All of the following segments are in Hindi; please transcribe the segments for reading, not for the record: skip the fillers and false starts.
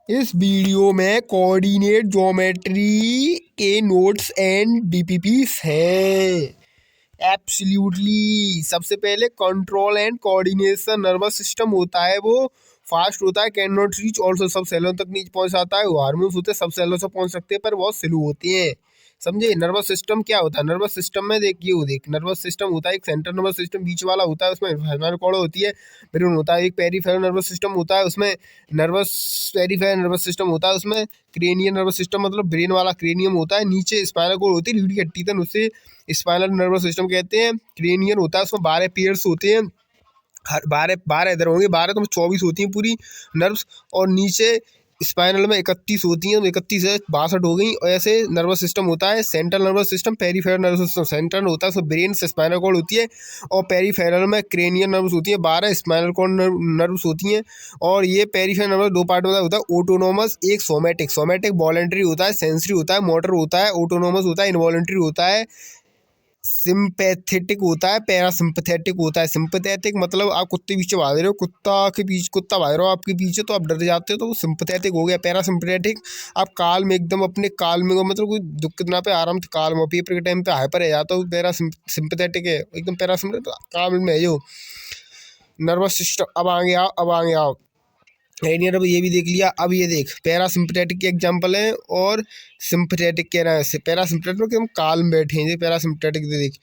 इस वीडियो में कोऑर्डिनेट ज्योमेट्री के नोट्स एंड डीपीपीस हैं। एब्सोल्युटली। सबसे पहले control and coordination nervous system होता है, वो फास्ट होता है, कैन नॉट रीच ऑल्सो, सब सेलों तक नहीं पहुंच पाता है। हार्मोन्स होते हैं, सब सेलों से पहुंच सकते हैं पर बहुत स्लो होते हैं। समझे। नर्वस सिस्टम क्या होता है? नर्वस सिस्टम में देखिए, वो देख, नर्वस सिस्टम होता है एक सेंट्रल नर्वस सिस्टम बीच वाला होता है, उसमें स्पाइनल कॉर्ड होती है, ब्रेन होता है। एक पेरिफेरल नर्वस सिस्टम होता है, उसमें नर्वस पेरिफेरल नर्वस सिस्टम होता है, उसमें क्रेनियल नर्वस सिस्टम मतलब ब्रेन वाला क्रेनियम होता है, नीचे स्पाइनल कॉर्ड होती है, रीढ़ की हड्डी तक, उससे स्पाइनल नर्वस सिस्टम कहते हैं। क्रेनियल होता है, उसमें 12 पेयर्स होते हैं, हर 12 12 इधर होंगे, 12 तो 24 होती हैं पूरी नर्व्स, और नीचे स्पाइनल में 31 होती हैं, 31 है 62 हो गई। और ऐसे नर्वस सिस्टम होता है central nervous system, peripheral nervous system. Central होता है उसमें ब्रेन से स्पाइनल कॉर्ड होती है, और पेरीफेरल में क्रेनियल नर्व्स होती है, 12 स्पाइनल कॉर्ड नर्व्स होती हैं। और ये पेरीफेरल नर्वस दो पार्ट में होता है, ऑटोनोमस, एक सोमैटिक। सोमैटिक वॉलंटरी होता है, सेंसरी होता है, मोटर होता है। ऑटोनोमस होता है, इनवॉलंटरी होता है। सिंपैथेटिक होता है, पैरासिम्पथेटिक होता है। सिंपैथेटिक मतलब आप कुत्ते पीछे भाग रहे हो, कुत्ता भाग रहा हो आपके पीछे, तो आप डर जाते हो, तो वो सिंपैथेटिक हो गया। पैरासिम्पथेटिक, आप काल में एकदम अपने काल में, मतलब कोई दिक्कत ना पे, आराम से काल में, पेपर के टाइम पे हाइपर है जाता हूँ, पैरासिम्पथेटिक है एकदम, पैरासिम्पथेटिक काल में है जो नर्वस सिस्टम। अब आगे आओ एनियर। अब ये भी देख लिया, अब ये देख पैरासिम्पथेटिक के एग्जांपल हैं और सिंपथेटिक कह रहा है। पैरासिम्पथेटिक में एकदम काल्म बैठे हैं, पैरासिम्पथेटिक देख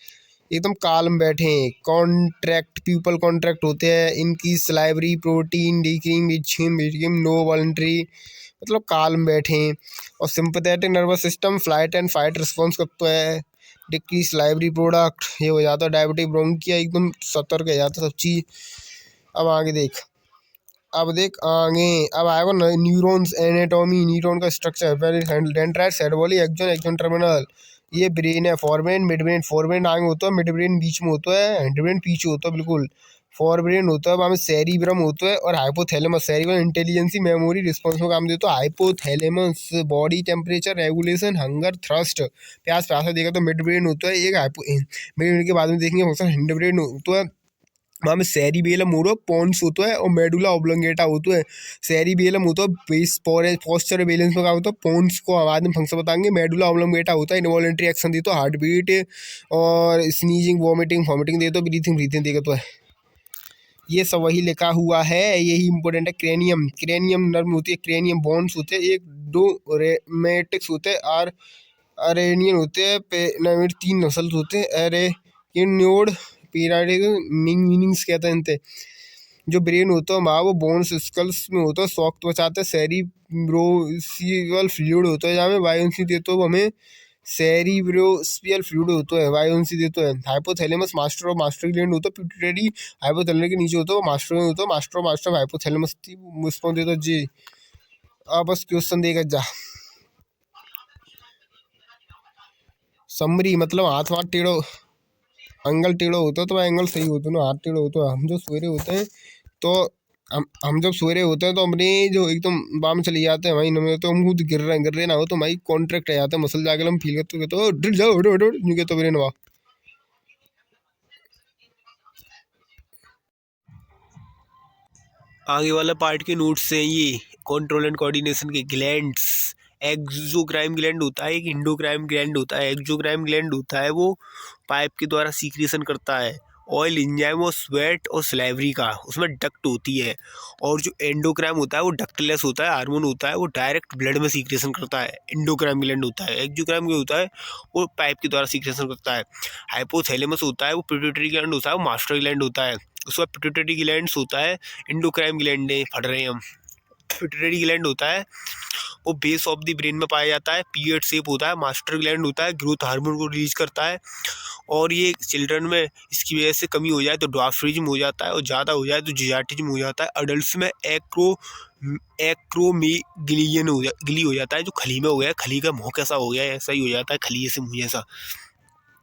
एकदम काल्म बैठे हैं। कॉन्ट्रैक्ट, पीपल कॉन्ट्रैक्ट होते हैं, इनकी सलाइवरी, प्रोटीन, डिक्रीम, नो वॉलंटरी, मतलब काल्म बैठे हैं। और sympathetic nervous system flight and fight response करता है, डिक्रीज सलाइवरी प्रोडक्ट, ये हो जाता है डायबिटिक ब्रोंकिया, एकदम सतर्क हो जाता है सब चीज़। अब आगे देख, अब देख आगे, अब आएगा न्यूरॉन्स एनाटॉमी, न्यूरॉन का structure, dendrite, cerebrum, axon, axon terminal, ये ब्रेन है। फोरब्रेन, मिड ब्रेन, फोरब्रेन आगे होता है, मिड ब्रेन बीच में होता है, हेड ब्रेन पीछे होता है बिल्कुल। फोरब्रेन होता है, वहाँ में सेरिब्रम होता है, और hypothalamus. Cerebrum intelligency, memory, response में काम देता है। Hypothalamus body temperature regulation, hunger, thrust, प्यास प्यासा देगा तो मिड ब्रेन होता है। एक मिड ब्रेन के बाद में देखेंगे फंक्शन, हिंड ब्रेन होता है, वहाँ में सेरिबेलम होता है, पॉन्स होता है, और मेडुला ऑब्लोंगेटा होता है। सेरिबेलम होता है बेस पोस्चर बैलेंस में काम होता है, पॉन्स को बाद में फंक्शन बताएंगे। मेडुला ऑब्लोंगेटा होता है इनवॉलंटरी एक्शन देता है, हार्ट बीट और स्नीजिंग, वॉमिटिंग देता है, ब्रीथिंग देगा तो है। ये सब वही लिखा हुआ है, यही इंपॉर्टेंट है। क्रेनियम नर्व होती है, क्रेनियम बोन्स होते हैं, एक दो रेमेटिक्स होते हैं, अरेनियन होते हैं, 3 नस्ल होते हैं, एरेनियोड, पीरियडिक, मीनिंग्स कहते हैं इनते। जो ब्रेन होता है वहाँ वो बोन्स स्कल्स में होता है, सॉफ्ट बचाता है। सेरिब्रोसियल फ्लूइड होता है, जहाँ में वायुंसी देते हो हमें, सेरिब्रोस्पियल फ्लूइड होता है, वायुंसी देते हैं। हाइपोथैलेमस मास्टर ग्लैंड होता है, पिट्यूटरी हाइपोथैलेमस के नीचे होता है, मास्टर होता है, मास्टर हाइपोथैलेमस रिस्पॉन्स देता है जी। अब बस क्वेश्चन देगा जा। समरी मतलब हाथ वाथ टेढ़ो, एंगल टेढ़ो होता है तो एंगल सही होता है ना, हाथ टेढ़ो होता है। हम जो सवेरे होते हैं तो हम जब सवेरे होते हैं तो अपने जो एकदम बाम चले जाते हैं भाई, नमे तो हम खुद गिर रहे ना हो तो भाई कॉन्ट्रैक्ट आ जाता है, मसल जाके हम फील करते तो डर जाओ यूँ कहते ब्रेन वाह। आगे वाला पार्ट के नोट्स हैं ये, कंट्रोल एंड कोऑर्डिनेशन के ग्लैंड्स। एक्सोक्राइन ग्लैंड होता है, एक इंडोक्राइन ग्लैंड होता है। एक्सोक्राइन ग्लैंड होता है वो पाइप के द्वारा सीक्रेशन करता है ऑयल, एंजाइम और स्वेट और स्लाइवरी का, उसमें डक्ट होती है। और जो एंडोक्राइन होता है वो डक्टलेस होता है, हार्मोन होता है, वो डायरेक्ट ब्लड में सीक्रेशन करता है, एंडोक्राइन ग्लैंड होता है। एक्सोक्राइन जो होता है वो पाइप के द्वारा सीक्रेशन करता है। हाइपोथैलेमस होता है वो पिट्यूटरी ग्लैंड होता है, वो मास्टर ग्लैंड होता है। उसके बाद पिट्यूटरी ग्लैंड्स होता है, एंडोक्राइन ग्लैंड पढ़ रहे हैं हम। पिट्यूटरी ग्लैंड होता है वो बेस ऑफ द ब्रेन में पाया जाता है, पीरियड शेप होता है। मास्टर ग्लैंड होता है ग्रोथ हार्मोन को रिलीज करता है, और ये चिल्ड्रन में इसकी वजह से कमी हो जाए तो ड्वार्फिज्म हो जाता है, और ज़्यादा हो जाए तो जिजाटिज्म हो जाता है। अडल्ट में एक्रोमेगिलियन गिली हो जाता है, जो खली में हो गया, खली का मुँह कैसा हो गया ऐसा ही हो जाता है, खली से मुँह जैसा।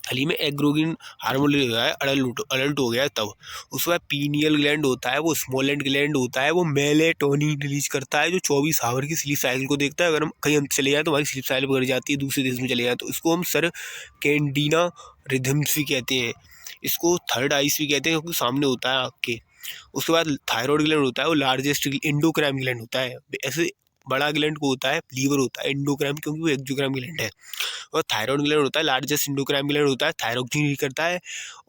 खली में एग्रोगिन हार्मोन हो गया है, अडल्ट हो गया है तब। उसके बाद पीनियल ग्लैंड होता है, वो स्मॉलेंट ग्लैंड होता है, वो मेलेटोनिन रिलीज करता है, जो 24 आवर की स्लीप साइकिल को देखता है। अगर हम कहीं चले जाए तो हमारी स्लीप साइकिल बिगड़ जाती है, दूसरे देश में चले जाए तो इसको हम सर कैंडिना रिदम्स भी कहते हैं। इसको थर्ड आइस भी कहते हैं क्योंकि सामने होता है आँख के। उसके बाद थायरॉयड ग्लैंड होता है, वो लार्जेस्ट एंडोक्राइन ग्लैंड होता है। ऐसे बड़ा ग्लैंड को होता है लीवर होता है एंडोक्राइन, क्योंकि वो एक्सोक्राइन ग्लैंड है। और थायराइड ग्लैंड होता है लार्जेस्ट एंडोक्राइन ग्लैंड होता है, थायरोक्सिन ही करता है।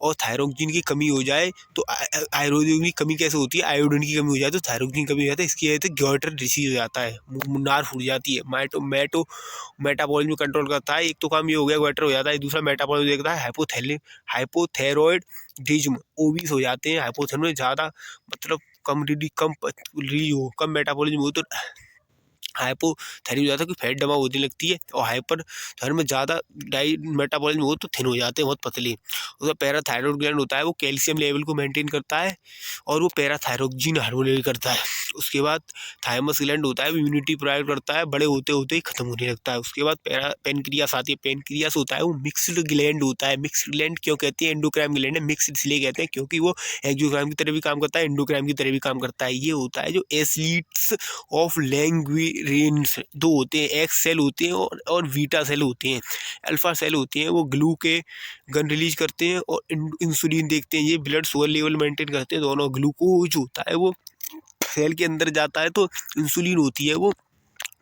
और थायरोक्सिन की कमी हो जाए तो आयोडीन की कमी कैसे होती है, आयोडीन की कमी हो जाए तो थायरोक्सिन की कमी हो जाता है, इसकी वजह से गॉइटर डिसीज हो जाता है, नार फूट जाती है। मेटाबॉलिज्म कंट्रोल करता है, एक तो काम ये हो गया गॉइटर हो जाता है, दूसरा मेटाबॉलिज्म देखता है हाइपोथायरॉयडिज्म, ओबीस हो जाते हैं, हाइपोथायरॉयड ज़्यादा मतलब कम मेटाबॉलिज्म हो तो हाइपोथायरॉयड हो जाता है कि फैट जमा होने लगती है, और हाइपर थायरॉयड में ज़्यादा मेटाबॉलिज्म हो तो थिन हो जाते हैं, बहुत पतले। उसका पैराथायरॉयड ग्लैंड होता है, वो कैल्शियम लेवल को मेंटेन करता है और वो पैराथायरोक्सिन हार्मोन लेवल करता है। उसके बाद थायमस ग्लैंड होता है, वो इम्यूनिटी प्रोवाइड करता है, बड़े होते होते ही खत्म होने लगता है। उसके बाद पेनक्रियास आती है, पेनक्रियास होता है वो मिक्स्ड ग्लैंड होता है। मिक्स्ड ग्लैंड क्यों कहते हैं, एंडोक्राइन ग्लैंड है, मिक्स्ड इसलिए कहते हैं क्योंकि वो एक्सोक्राइन की तरह भी काम करता है, एंडोक्राइन की तरह भी काम करता है। ये होता है जो एस्लीट्स ऑफ लैंग्वेरेंस दो होते हैं, एक्स सेल होते हैं और बीटा सेल होते हैं। अल्फा सेल होते हैं वो ग्लू के गन रिलीज करते हैं और इंसुलिन देखते हैं, ये ब्लड शुगर लेवल मेंटेन करते हैं दोनों। ग्लूकोज होता है वो सेल के अंदर जाता है तो इंसुलिन होती है वो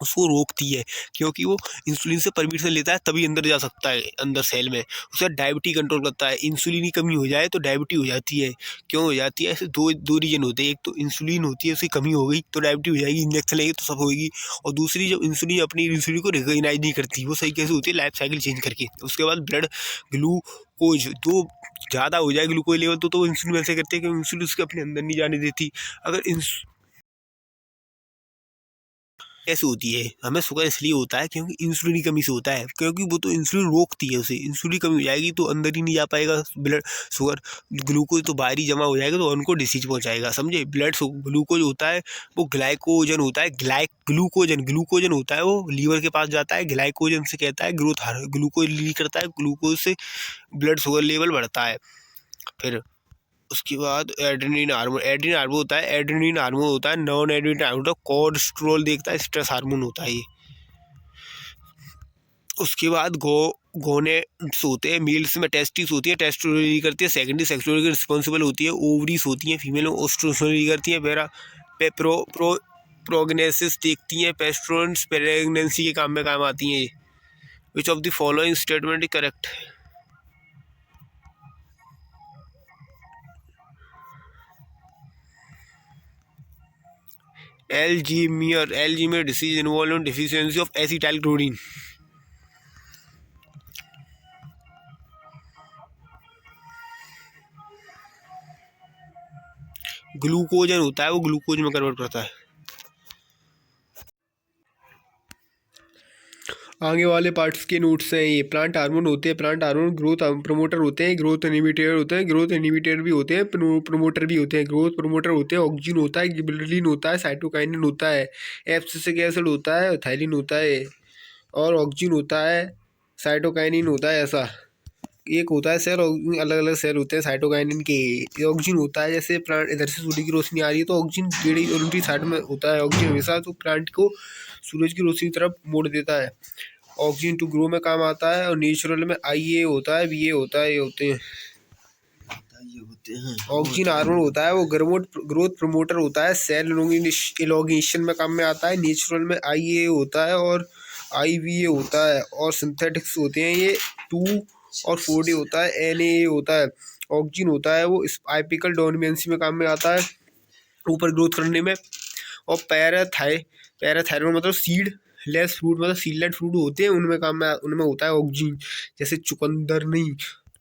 उसको रोकती है, क्योंकि वो इंसुलिन से परमिशन लेता है तभी अंदर जा सकता है अंदर सेल में। उसका डायबिटीज कंट्रोल करता है, इंसुलिन की कमी हो जाए तो डायबिटीज हो जाती है। क्यों हो जाती है, ऐसे दो रीजन होते हैं, एक तो इंसुलिन होती है उसकी कमी हो गई तो डायबिटीज हो जाएगी, इंजेक्शन लेगी तो सब होगी। और दूसरी जब इंसुलिन अपनी इंसुलिन को रिकॉग्नाइज नहीं करती, वो सही कैसे होती है, लाइफ साइकिल चेंज करके। उसके बाद ब्लड ग्लूकोज तो ज़्यादा हो जाए ग्लूकोज लेवल तो इंसुलिन वैसे करते हैं कि इंसुलिन उसके अपने अंदर नहीं जाने देती। अगर कैसे होती है, हमें शुगर इसलिए होता है क्योंकि इंसुलिन की कमी से होता है, क्योंकि वो तो इंसुलिन रोकती है उसे, इंसुलिन कमी हो जाएगी तो अंदर ही नहीं जा पाएगा ब्लड शुगर, ग्लूकोज तो बाहर ही जमा हो जाएगा तो उनको डिसीज पहुंचाएगा, समझे। ग्लूकोज होता है वो ग्लाइकोजन होता है, ग्लूकोजन होता है वो लीवर के पास जाता है, ग्लाइकोजन से कहता है ग्रोथ ग्लूकोज रिलीज करता है, ग्लूकोज से ब्लड शुगर लेवल बढ़ता है। फिर उसके बाद एड्रीनल हार्मोन होता है, नॉन एड्रीनल हार्मोन होता है, कोलेस्ट्रॉल देखता है, स्ट्रेस हार्मोन होता है ये। उसके बाद गोनेड्स होते हैं, मेल्स में टेस्टिस होती है, टेस्टोस्टेरोन करती है, सेकेंडरी सेक्सुअल रिस्पॉन्सिबल होती है, ओवरीज होती हैं, फीमेल में ओस्ट्रोजन करती है, प्रोगनेसिस देखती हैं, पेस्ट्रोन्स प्रेगनेंसी के काम में काम आती हैं। Which of the following statement is correct. Alzheimer disease involve deficiency of acetylcholine. Glucagon होता है वो ग्लूकोज में कन्वर्ट करता है। आगे वाले पार्ट्स के नोट्स हैं ये। प्लांट हार्मोन होते हैं, प्लांट हार्मोन ग्रोथ प्रमोटर होते हैं, ग्रोथ इनहिबिटर होते हैं, ग्रोथ इनहिबिटर भी होते हैं, प्रमोटर भी होते हैं। ग्रोथ प्रमोटर होते हैं, ऑक्सिन होता है, गिबरेलिन होता है, साइटोकाइनिन होता है, एब्सिसिक एसिड होता है, थायलिन होता है, और ऑक्सिन होता है, साइटोकाइनिन होता है। ऐसा एक होता है सेल, अलग अलग सेल होते हैं साइटोकाइनिन के। ऑक्सिन होता है, जैसे प्लांट इधर से सूर्य की रोशनी आ रही है तो ऑक्सिन टेढ़ी और उल्टी साइड में होता है ऑक्सिन हमेशा, तो प्लांट को सूरज की रोशनी की तरफ मोड़ देता है। ऑक्सीजन टू ग्रो में काम आता है। और नेचुरल में IA होता है, BA होता है, ये होते हैं। ऑक्सीजन हार्मोन होता है वो ग्रोथ प्रमोटर होता है, सेल इलोंगेशन में काम में आता है। नेचुरल में IA होता है और IVA होता है। और सिंथेटिक्स होते हैं ये 2 और 4D होता है, NAA होता है। ऑक्सीजन होता है वो एपिकल डोमिनेंसी में काम में आता है, ऊपर ग्रोथ करने में। और पैराथायरॉयड मतलब सीड लेस फ्रूट, मतलब सीडलेस फ्रूट होते हैं, उनमें होता है ऑक्सीजन, जैसे चुकंदर नहीं,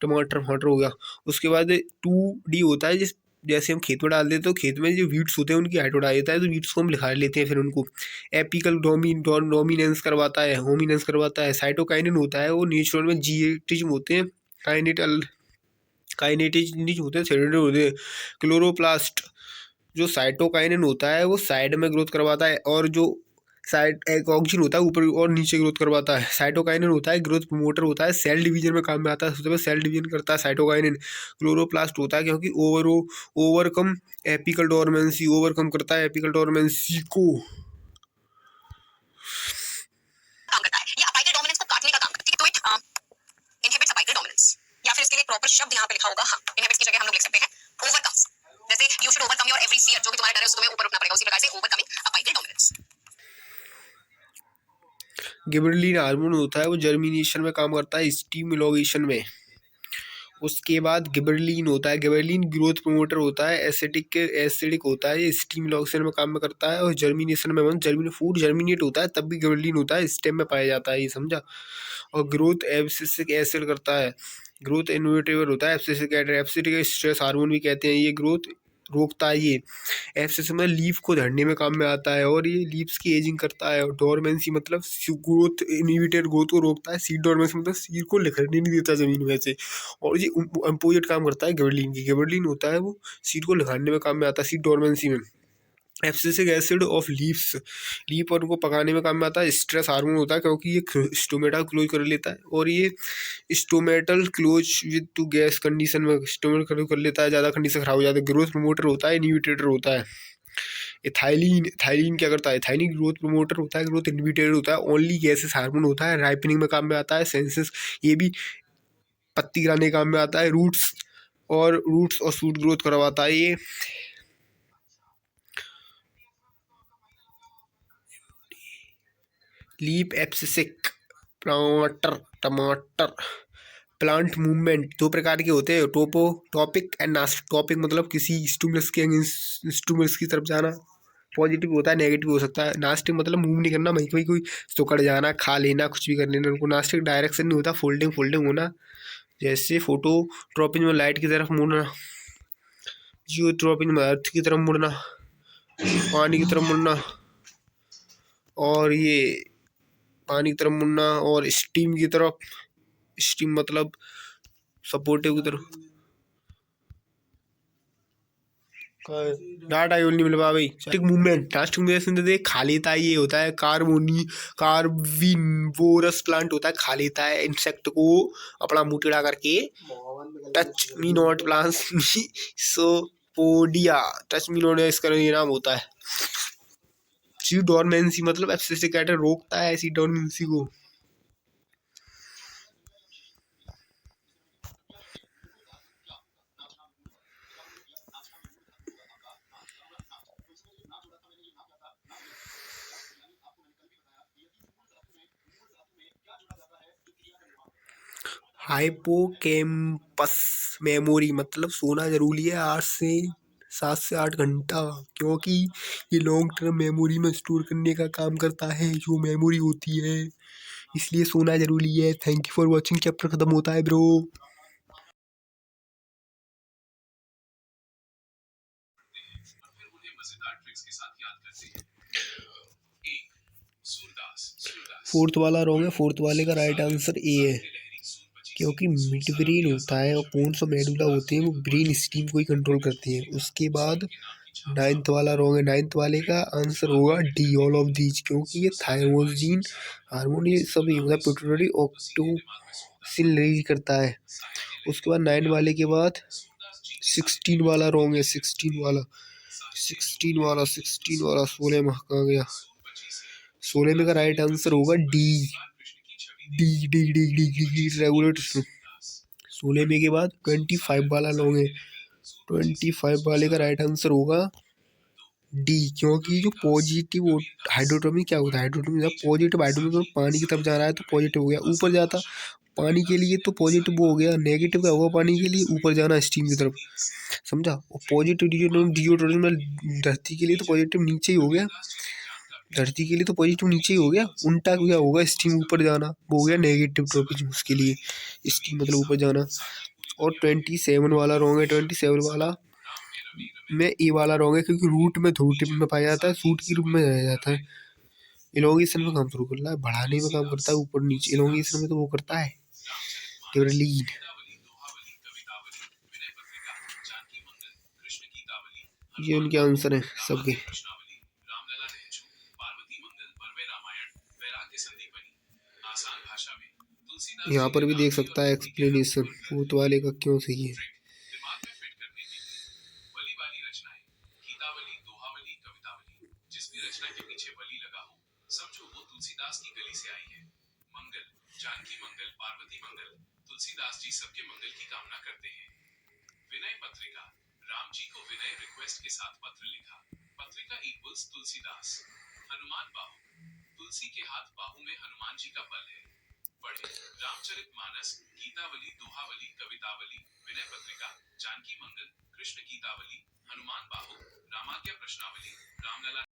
टमाटर हो गया। उसके बाद 2D होता है, जैसे हम खेत में डाल देते हैं तो खेत में जो वीड्स होते हैं उनकी हाइट उड़ा देता है, तो वीड्स को हम लिखा लेते हैं फिर उनको। एपिकल डोमिनेंस करवाता है, होमिनेंस करवाता है। साइटोकाइनिन होता है वो नेचुरल में जीएटिज्म होते हैं, काइनेटिज्म होते हैं, सेडेटिव होते हैं। क्लोरोप्लास्ट जो साइटोकाइनिन होता है वो साइड में ग्रोथ करवाता है, और जो साइड एक ऑक्सीजन होता है ऊपर और नीचे ग्रोथ करवाता है। साइटोकाइनिन होता है ग्रोथ प्रमोटर होता है, सेल डिवीजन में काम में आता है, सबसे पहले सेल डिवीजन करता है साइटोकाइनिन। क्लोरोप्लास्ट होता है क्योंकि ओवरकम एपिकल डोरमेंसी, ओवरकम करता है एपिकल डोरमेंसी को। काम करता है, ये अपाइकल डोमिनेंस को काटने का काम करती है, तो इट इनहिबिट्स अपाइकल डोमिनेंस। या फिर इसके लिए प्रॉपर शब्द यहाँ पे लिखा होगा, हाँ, इनहिबिट्स की जगह हम लोग लिख सकते हैं ओवरकम्स। जैसे you should overcome your every fear, जो भी तुम्हारा डर है उसको ऊपर उठना पड़ेगा, उसी प्रकार से overcoming apical dominance. Gibberellin hormone होता है वो जर्मिनेशन में काम करता है, स्टिमुलेशन में। उसके बाद गिबरेलिन होता है, गिबरेलिन ग्रोथ प्रमोटर होता है, एसिडिक होता है, ये स्टिमुलेशन में काम में करता है, और जर्मिनेशन में फूड जर्मिनेट होता है तब भी गिबरेलिन होता है, स्टेम में पाया जाता है, ये समझा। और ग्रोथ एब्सिसिक एसिड करता है, ग्रोथ इनोवेटिव होता है, एब्सिसिक स्ट्रेस हार्मोन भी कहते हैं, ये ग्रोथ रोकता है, ये एब्सिस में लीफ को धरने में काम में आता है, और ये लीव्स की एजिंग करता है। और डोरमेंसी मतलब ग्रोथ इनहिबिटेड ग्रोथ को रोकता है, सीड डोरमेंसी मतलब सीड को निखरने नहीं देता जमीन में से। और ये अपोजिट काम करता है गिबरेलिन की, गिबरेलिन होता है वो सीड को निखारने में काम में आता है, सीड डोरमेंसी में। Abscisic acid of leaves, leaf और उनको पकाने में काम में आता है। स्ट्रेस हार्मोन होता है क्योंकि ये स्टोमेटा क्लोज कर लेता है, और ये stomatal close with two gas condition में स्टोमेट क्लोज कर लेता है, ज़्यादा कंडीशन खराब हो जाता है। ग्रोथ प्रमोटर होता है, इनहिबिटर होता है। इथाइलिन, इथाइलिन क्या करता है, इथाइलिन ग्रोथ प्रमोटर होता है, ग्रोथ इनहिबिटर होता है। ओनली गैसेस हार्मोन होता है, राइपनिंग में काम में आता है। सेंसेस, ये भी पत्ती गिराने के काम में आता है। रूट्स और शूट ग्रोथ करवाता है ये। लीप एब्सिसिक टमाटर प्लांट मूवमेंट दो प्रकार के होते हैं, टॉपिक एंड नास्टिक। टॉपिक मतलब किसी स्टिमुलस की तरफ जाना, पॉजिटिव होता है, नेगेटिव हो सकता है। नास्टिक मतलब मूव नहीं करना, वहीं कहीं कोई सुकड़ जाना, खा लेना, कुछ भी कर लेना उनको। नास्टिक डायरेक्शन नहीं होता, फोल्डिंग फोल्डिंग होना, जैसे फोटो ट्रॉपिंग में लाइट की तरफ मुड़ना, जियो ट्रॉपिंग में अर्थ की तरफ मुड़ना, पानी की तरफ मुड़ना, और ये पानी की तरफ मुड़ना, और स्टीम की तरफ, स्टीम मतलब सपोर्टिव की तरफ। डाटा यूल नहीं मिल पा भाई। स्टिक मूवमेंट, नास्टिक मूवमेंट दे खा लेता है, ये होता है कार्बोनिवोरस प्लांट होता है, खा लेता है इंसेक्ट को अपना मुंह टेढ़ा करके। टच मी नॉट प्लांट्स मी सोपोडिया, टच मी नॉट इसका ये नाम होता है। सी डोरमेंसी मतलब एब्सिसिक एसिड रोकता है सी डोरमेंसी को। हाइपोकैम्पस मेमोरी मतलब सोना जरूरी है 7 से 8 घंटा, क्योंकि ये लॉन्ग टर्म मेमोरी में स्टोर करने का काम करता है, जो मेमोरी होती है, इसलिए सोना जरूरी है। Thank you for watching. Chapter खत्म होता है ब्रो। फोर्थ वाला रॉन्ग है, फोर्थ वाले का राइट आंसर ए है, क्योंकि मिड ब्रेन होता है और पोन्स और मेडुला होते हैं वो ब्रेन स्टीम को ही कंट्रोल करते हैं। उसके बाद नाइन्थ वाला रॉन्ग है, नाइन्थ वाले का आंसर होगा डी, ऑल ऑफ दीज, क्योंकि ये थायरोजीन हार्मोन ये सब ये होता है, पिट्यूटरी ऑक्टोसिन रिलीज करता है। उसके बाद 9 वाले के बाद 16 वाला रॉन्ग है, 16 वाला 16 में कहाँ गया, 16 में का राइट आंसर होगा D, D D D D D D regulator. 16 में के बाद 25 वाला लॉन्ग है, 25 वाले का राइट आंसर होगा डी, क्योंकि जो पॉजिटिव हाइड्रोटोमी क्या होता है, हाइड्रोटोमी जब पॉजिटिव हाइड्रोटोमी पानी की तरफ जा रहा है तो पॉजिटिव हो गया, ऊपर जाता पानी के लिए तो पॉजिटिव हो गया, नेगेटिव का होगा पानी के लिए ऊपर जाना स्टीम की तरफ, समझा। और पॉजिटिव डिओड्रोजन धरती के लिए तो पॉजिटिव नीचे ही हो गया, धरती के लिए तो पॉजिटिव नीचे ही हो गया, उल्टा क्या होगा स्टीम ऊपर जाना, वो हो गया नेगेटिव ट्रोपिज्म, उसके लिए स्टीम मतलब ऊपर जाना। और 27 वाला रॉन्ग है, 27 वाला में ए वाला रॉन्ग है, क्योंकि रूट में ध्रुव में पाया जाता है, सूट के रूप में जाया जाता है। इलोंगेशन में काम शुरू कर रहा है, बढ़ाने में काम करता है ऊपर नीचे, इलोंगेशन में तो वो करता है गिबरेलिन। ये उनके आंसर है सबके। यहाँ पर भी देख सकता है एक्सप्लेनेशन फोर्थ वाले का क्यों सही है। तुलसी के हाथ बाहू में हनुमान जी का बल है। पढ़े रामचरितमानस, गीतावली, दोहावली, कवितावली, विनय पत्रिका, जानकी मंगल, कृष्ण गीतावली, हनुमान बाहु, रामाज्ञा प्रश्नावली, रामलला